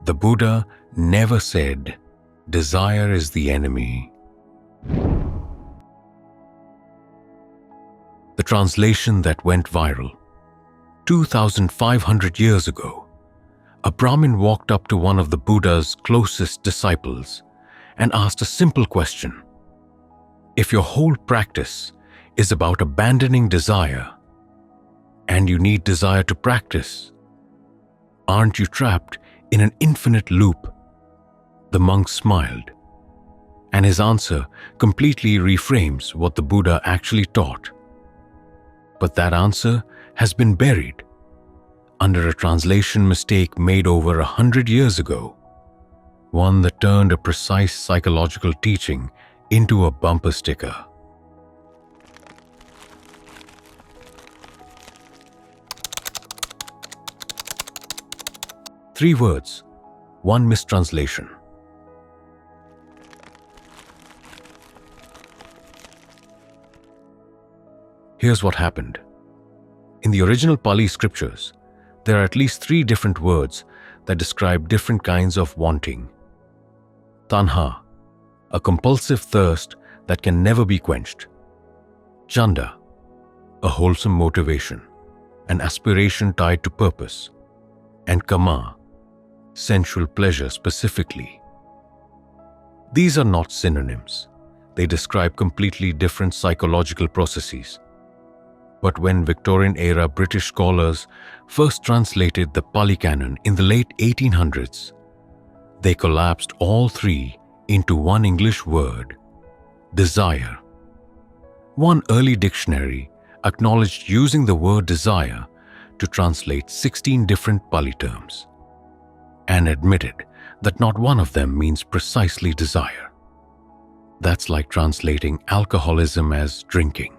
The Buddha never said, "Desire is the enemy." The translation that went viral. 2,500 years ago, a Brahmin walked up to one of the Buddha's closest disciples and asked a simple question. If your whole practice is about abandoning desire, and you need desire to practice, aren't you trapped in an infinite loop? The monk smiled, and his answer completely reframes what the Buddha actually taught. But that answer has been buried under a translation mistake made over 100 years ago, one that turned a precise psychological teaching into a bumper sticker. Three words, one mistranslation. Here's what happened. In the original Pali scriptures, there are at least 3 different words that describe different kinds of wanting. Tanha, a compulsive thirst that can never be quenched. Chanda, a wholesome motivation, an aspiration tied to purpose. And kāma, sensual pleasure specifically. These are not synonyms. They describe completely different psychological processes. But when Victorian-era British scholars first translated the Pali Canon in the late 1800s, they collapsed all 3 into one English word, desire. One early dictionary acknowledged using the word desire to translate 16 different Pali terms, and admitted that not one of them means precisely desire. That's like translating alcoholism as drinking,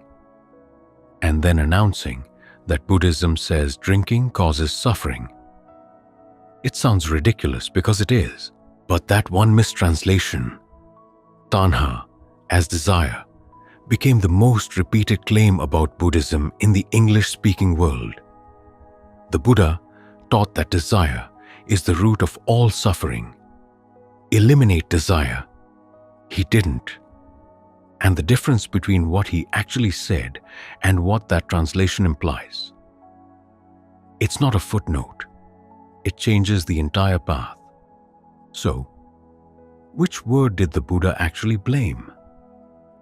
and then announcing that Buddhism says drinking causes suffering. It sounds ridiculous because it is, but that one mistranslation, Tanha as desire, became the most repeated claim about Buddhism in the English-speaking world. The Buddha taught that desire is the root of all suffering. Eliminate desire. He didn't. And the difference between what he actually said and what that translation implies. It's not a footnote. It changes the entire path. So, which word did the Buddha actually blame?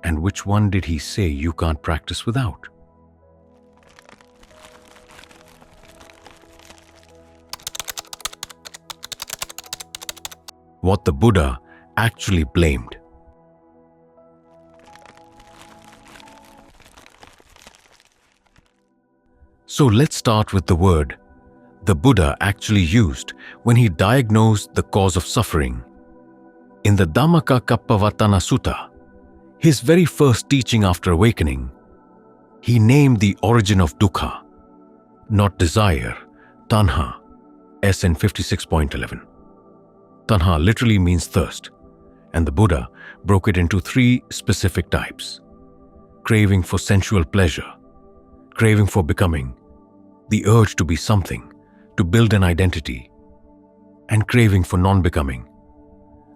And which one did he say you can't practice without? What the Buddha actually blamed. So let's start with the word the Buddha actually used when he diagnosed the cause of suffering. In the Dhammacakkappavattana Sutta, his very first teaching after awakening, he named the origin of dukkha, not desire, Tanha, SN 56.11. Tanha literally means thirst, and the Buddha broke it into 3 specific types. Craving for sensual pleasure, craving for becoming, the urge to be something, to build an identity, and craving for non-becoming,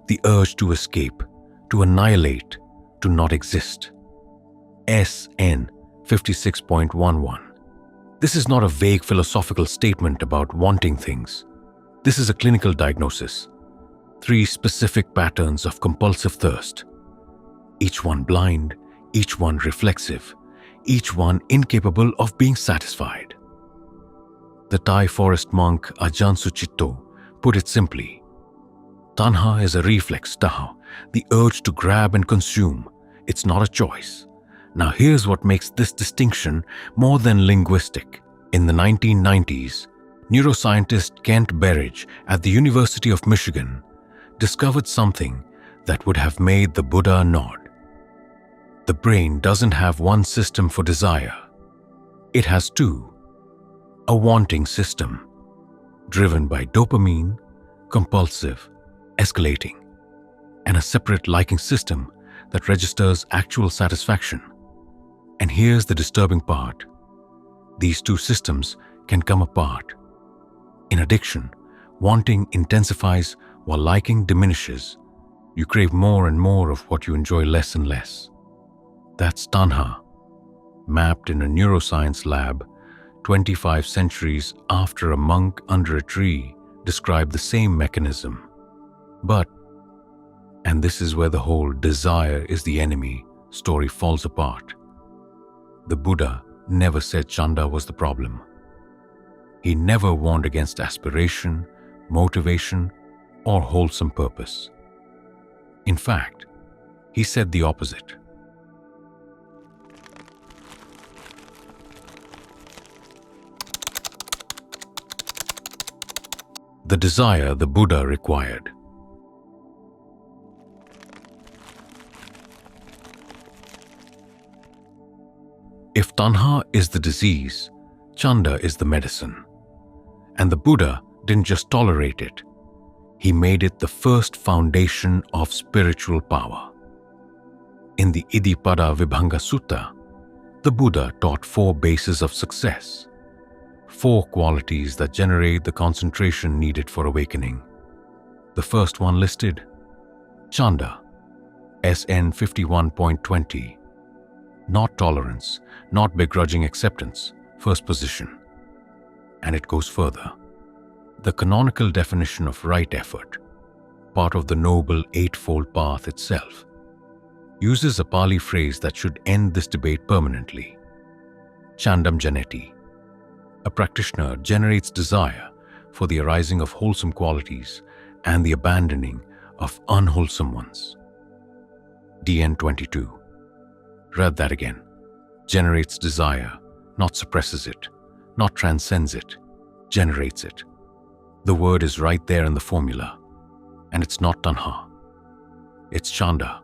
the urge to escape, to annihilate, to not exist. SN 56.11. This is not a vague philosophical statement about wanting things. This is a clinical diagnosis. 3 specific patterns of compulsive thirst, each one blind, each one reflexive, each one incapable of being satisfied. The Thai forest monk Ajahn Sucitto put it simply, Tanha is a reflex, taha, the urge to grab and consume. It's not a choice. Now here's what makes this distinction more than linguistic. In the 1990s, neuroscientist Kent Berridge at the University of Michigan discovered something that would have made the Buddha nod. The brain doesn't have one system for desire. It has 2. A wanting system, driven by dopamine, compulsive, escalating, and a separate liking system that registers actual satisfaction. And here's the disturbing part. These 2 systems can come apart. In addiction, Wanting intensifies while liking diminishes. You crave more and more of what you enjoy less and less. That's Tanha, mapped in a neuroscience lab 25 centuries after a monk under a tree described the same mechanism. But, and this is where the whole desire is the enemy story falls apart. The Buddha never said Chanda was the problem. He never warned against aspiration, motivation, or wholesome purpose. In fact, he said the opposite. The desire the Buddha required. If Tanha is the disease, Chanda is the medicine. And the Buddha didn't just tolerate it, he made it the first foundation of spiritual power. In the Iddhipada Vibhanga Sutta, the Buddha taught 4 bases of success, 4 qualities that generate the concentration needed for awakening. The first one listed, Chanda, SN 51.20, not tolerance, not begrudging acceptance, first position. And it goes further. The canonical definition of right effort, part of the Noble Eightfold Path itself, uses a Pali phrase that should end this debate permanently. Chandam janeti. A practitioner generates desire for the arising of wholesome qualities and the abandoning of unwholesome ones. DN 22. Read that again. Generates desire, not suppresses it, not transcends it, generates it. The word is right there in the formula, and it's not Tanha. It's Chanda,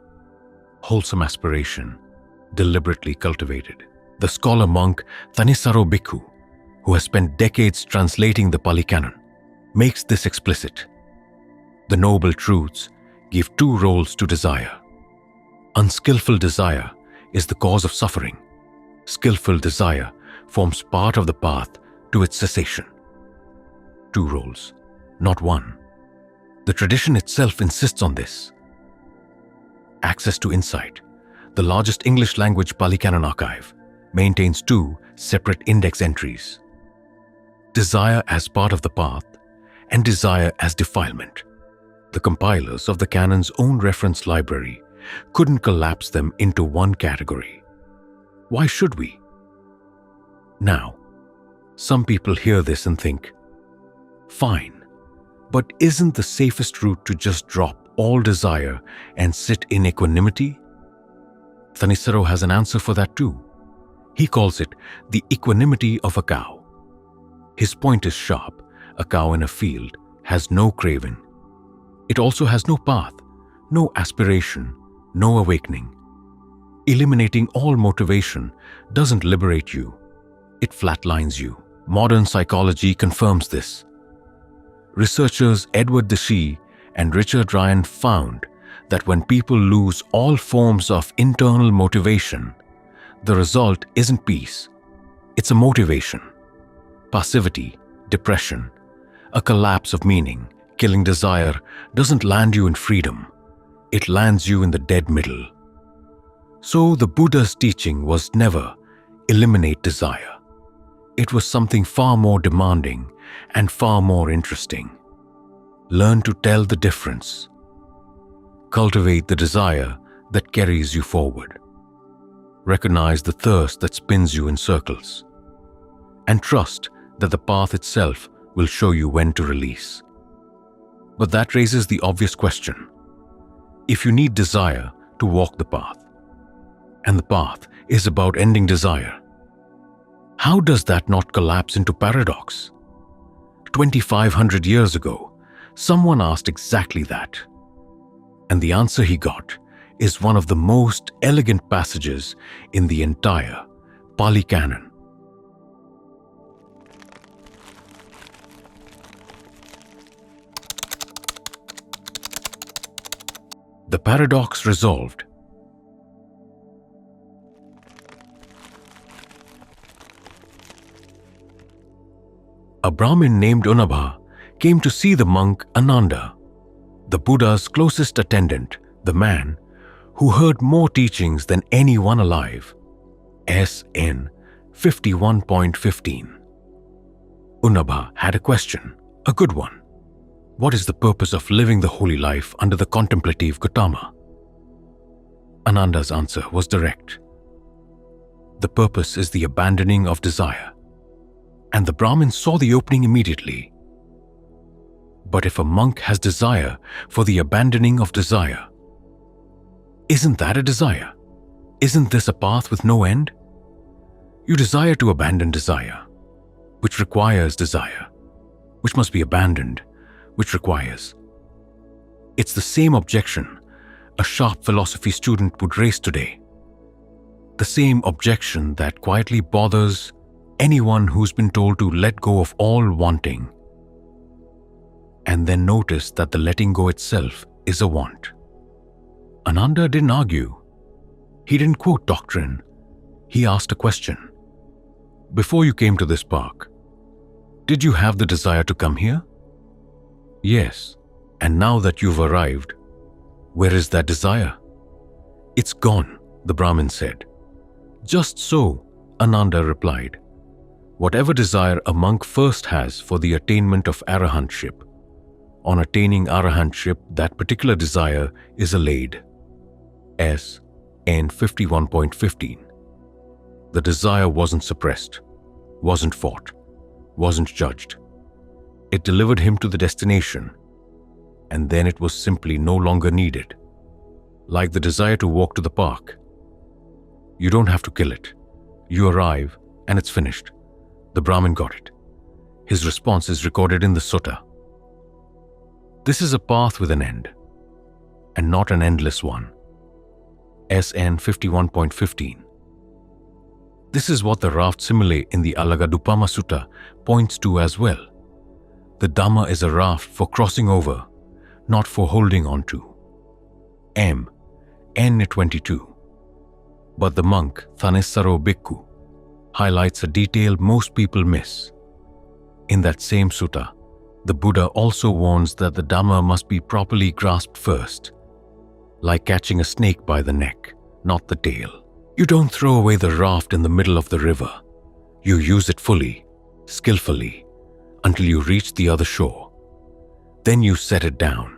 wholesome aspiration, deliberately cultivated. The scholar monk Thanissaro Bhikkhu, who has spent decades translating the Pali Canon, makes this explicit. The noble truths give 2 roles to desire. Unskillful desire is the cause of suffering. Skillful desire forms part of the path to its cessation. 2 roles, not 1. The tradition itself insists on this. Access to Insight, the largest English language Pali Canon archive, maintains 2 separate index entries. Desire as part of the path and desire as defilement. The compilers of the Canon's own reference library couldn't collapse them into one category. Why should we? Now, some people hear this and think, fine, but isn't the safest route to just drop all desire and sit in equanimity? Thanissaro has an answer for that too. He calls it the equanimity of a cow. His point is sharp. A cow in a field has no craving. It also has no path, no aspiration, no awakening. Eliminating all motivation doesn't liberate you. It flatlines you. Modern psychology confirms this. Researchers Edward Deshee and Richard Ryan found that when people lose all forms of internal motivation, the result isn't peace. It's a motivation. Passivity, depression, a collapse of meaning. Killing desire doesn't land you in freedom. It lands you in the dead middle. So the Buddha's teaching was never eliminate desire. It was something far more demanding and far more interesting. Learn to tell the difference. Cultivate the desire that carries you forward. Recognize the thirst that spins you in circles. And trust that the path itself will show you when to release. But that raises the obvious question. If you need desire to walk the path, and the path is about ending desire, how does that not collapse into paradox? 2,500 years ago, someone asked exactly that. And the answer he got is one of the most elegant passages in the entire Pali Canon. The paradox resolved. A Brahmin named Unabha came to see the monk Ananda, the Buddha's closest attendant, the man who heard more teachings than anyone alive. SN 51.15. Unabha had a question, a good one. What is the purpose of living the holy life under the contemplative Gautama? Ananda's answer was direct. The purpose is the abandoning of desire. And the Brahmin saw the opening immediately. But if a monk has desire for the abandoning of desire, isn't that a desire? Isn't this a path with no end? You desire to abandon desire, which requires desire, which must be abandoned, which requires. It's the same objection a sharp philosophy student would raise today. The same objection that quietly bothers anyone who's been told to let go of all wanting, and then notice that the letting go itself is a want. Ananda didn't argue. He didn't quote doctrine. He asked a question. Before you came to this park, did you have the desire to come here? Yes. And now that you've arrived, where is that desire? It's gone, the Brahmin said. Just so, Ananda replied. Whatever desire a monk first has for the attainment of arahantship, on attaining arahantship, that particular desire is allayed. S. N 51.15. The desire wasn't suppressed, wasn't fought, wasn't judged. It delivered him to the destination, and then it was simply no longer needed. Like the desire to walk to the park. You don't have to kill it. You arrive, and it's finished. The Brahmin got it. His response is recorded in the sutta. This is a path with an end, and not an endless one. SN 51.15. This is what the raft simile in the Alagadupama Sutta points to as well. The Dhamma is a raft for crossing over, not for holding on to. M. N 22. But the monk Thanissaro Bhikkhu highlights a detail most people miss. In that same sutta, the Buddha also warns that the Dhamma must be properly grasped first, like catching a snake by the neck, not the tail. You don't throw away the raft in the middle of the river. You use it fully, skillfully, until you reach the other shore. Then you set it down,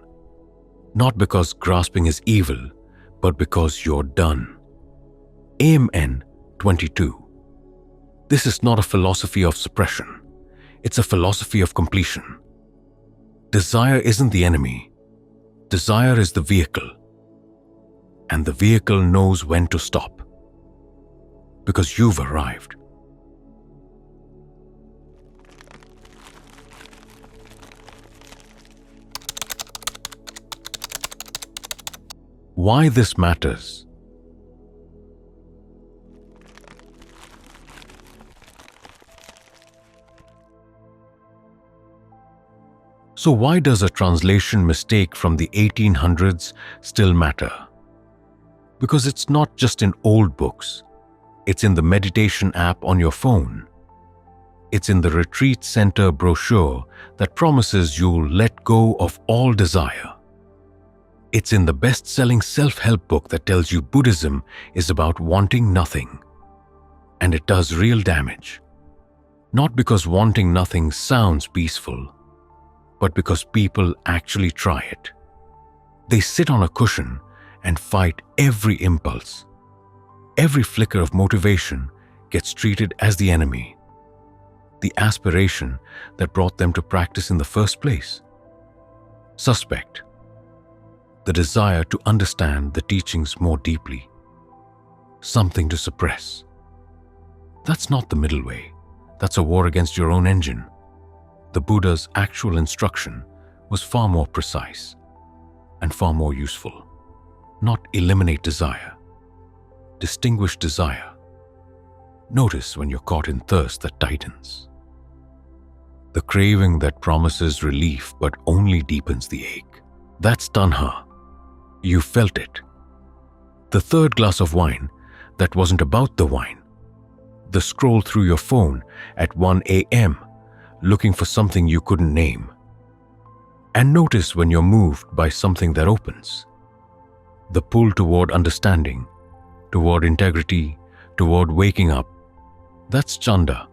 not because grasping is evil, but because you're done. AMN 22. This is not a philosophy of suppression. It's a philosophy of completion. Desire isn't the enemy. Desire is the vehicle. And the vehicle knows when to stop. Because you've arrived. Why this matters? So why does a translation mistake from the 1800s still matter? Because it's not just in old books. It's in the meditation app on your phone. It's in the retreat center brochure that promises you'll let go of all desire. It's in the best-selling self-help book that tells you Buddhism is about wanting nothing. And it does real damage. Not because wanting nothing sounds peaceful, but because people actually try it. They sit on a cushion and fight every impulse. Every flicker of motivation gets treated as the enemy, the aspiration that brought them to practice in the first place. Suspect. The desire to understand the teachings more deeply. Something to suppress. That's not the middle way. That's a war against your own engine. The Buddha's actual instruction was far more precise and far more useful. Not eliminate desire. Distinguish desire. Notice when you're caught in thirst that tightens. The craving that promises relief but only deepens the ache. That's Tanha. You felt it. The third glass of wine that wasn't about the wine. The scroll through your phone at 1 a.m. looking for something you couldn't name. And notice when you're moved by something that opens. The pull toward understanding, toward integrity, toward waking up. That's Chanda,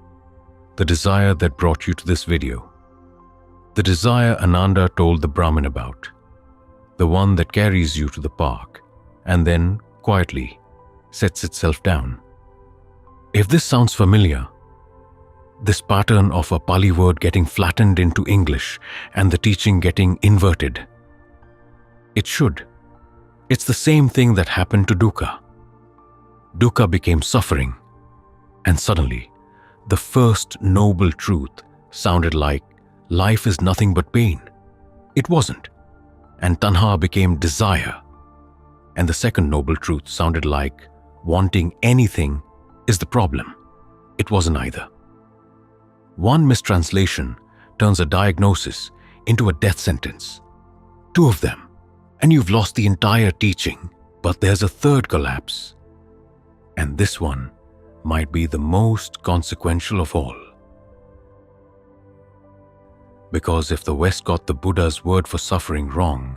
the desire that brought you to this video. The desire Ananda told the Brahmin about. The one that carries you to the park and then, quietly, sets itself down. If this sounds familiar, this pattern of a Pali word getting flattened into English and the teaching getting inverted, it should. It's the same thing that happened to dukkha. Dukkha became suffering, and suddenly, the first noble truth sounded like life is nothing but pain. It wasn't. And Tanha became desire. And the second noble truth sounded like wanting anything is the problem. It wasn't either. One mistranslation turns a diagnosis into a death sentence. Two of them, and you've lost the entire teaching. But there's a third collapse. And this one might be the most consequential of all. Because if the West got the Buddha's word for suffering wrong,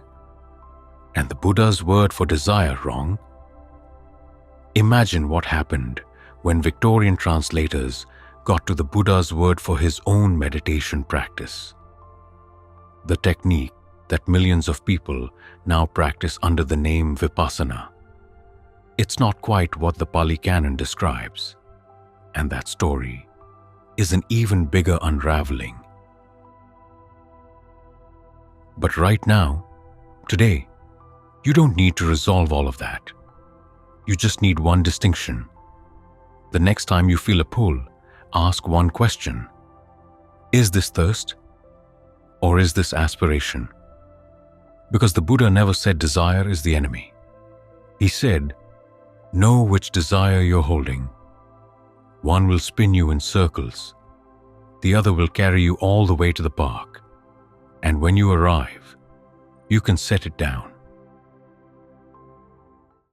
and the Buddha's word for desire wrong, imagine what happened when Victorian translators got to the Buddha's word for his own meditation practice. The technique that millions of people now practice under the name Vipassana. It's not quite what the Pali Canon describes, and that story is an even bigger unraveling. But right now, today, you don't need to resolve all of that. You just need one distinction. The next time you feel a pull, ask one question. Is this thirst? Or is this aspiration? Because the Buddha never said desire is the enemy. He said, know which desire you're holding. One will spin you in circles. The other will carry you all the way to the park. And when you arrive, you can set it down.